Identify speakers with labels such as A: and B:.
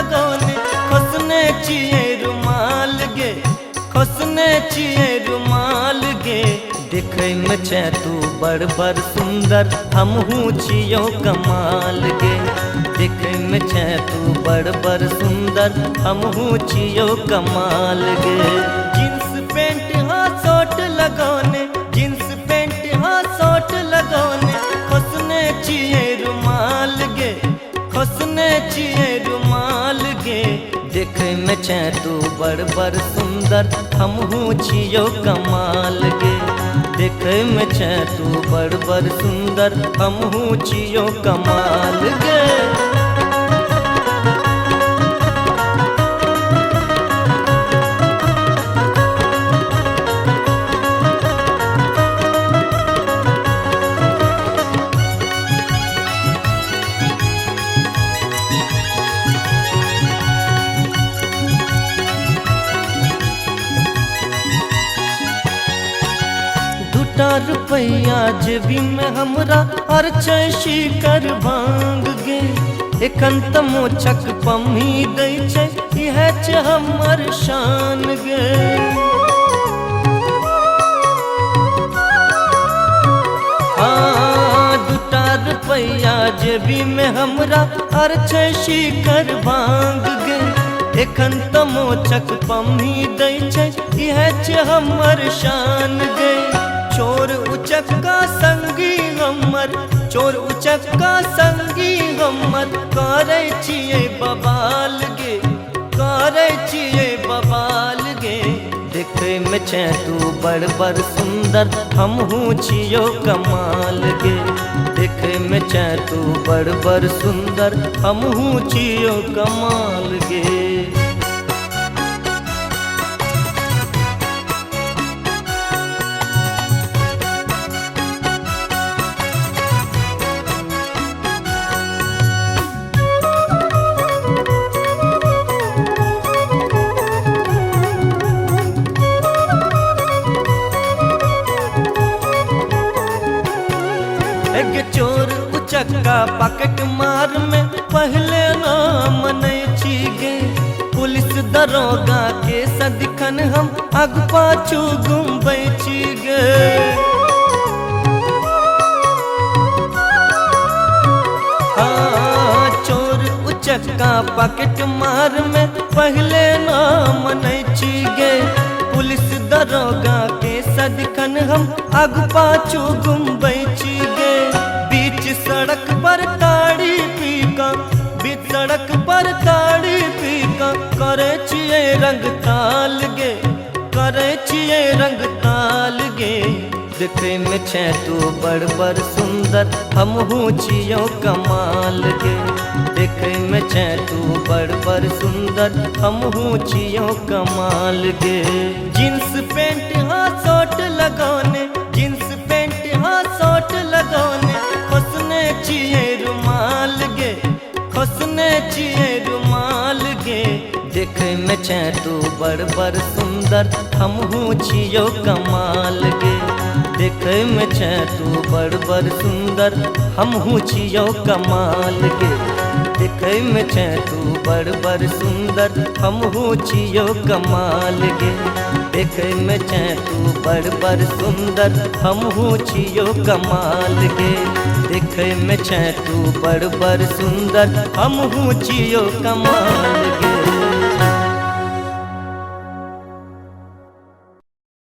A: लगौने खोसने चिए रुमाल गे, खोसने चिए रुमाल गे। देखे में छे तू बड़ बड़ सुंदर हमहू छियो कमाल गे। देखे में छे तू बड़ बड़ सुंदर हमहू छियो कमाल गे। जींस पैंट हाँ शॉर्ट लगौने, जींस पैंट हाँ शॉर्ट लगौने खोसने चिए रुमाल गे, खोसने चिए रुमाल गे। देखे में छे तू बड़ बड़ सुंदर हमहू छियो कमाल गे। देखे में छे तू बड़ बड़ सुंदर हमहू छियो कमाल गे। रुपया जेबी में हमरा और छै कर भांग गे। एखन त मोछक पम्ही दै छै इहे छै हमर शान गे। हाँ दूटा रुपया जेबी में हमरा और छै कर भांग गे। एखन त मोछक पम्ही दै छै इहे छै हमर शान गे। चोर उचक्का संगी हमर, चोर उचक्का संगी हमर करे छिए बवाल गे, करे छिए बवाल गे। देखे में छे तू बड़ बड़ सुंदर हमहू छियो कमाल गे। देखे में छे तू बड़ बड़ सुंदर हमहू छियो कमाल गे। चोर उचक्का पॉकेट मार में पहले नाम नहीं छीगे। पुलिस दरोगा के सदिखन हम आग पाछू घूमबै छीगे। हाँ चोर उचक्का पॉकेट मार में पहले नाम नहीं छीगे। पुलिस दरोगा के सदिखन हम आग पाछू घूमबै छीगे। बीच सड़क पर ताड़ी पीका, बीच सड़क पर ताड़ी पीका करे छिए रंग ताल गे, करे छिए रंग ताल गे। देखे में छे तू बड़ बड़ सुंदर हमहू छियो कमाल गे। देखे में छे तू बड़ बड़ सुंदर हमहू छियो कमाल गे। जींस पैंट हाँ शॉर्ट लगौने, जींस पैंट हाँ शॉर्ट लगौने खोसने चिए रुमाल गे, खोसने चिए रुमाल गे। देखे में छे तू बड़ बड़ सुंदर हमहू छियो कमाल गे। देखे में छे तू बड़ बड़ सुंदर हमहू छियो कमाल गे। देखे में छे तू बड़ बड़ सुंदर हमहू छियो कमाल गे। देखे में छे तू बड़ बड़ सुंदर हमहू छियो कमाल गे। देखे में छे तू बड़ बड़ सुंदर हमहू छियो कमाल गे।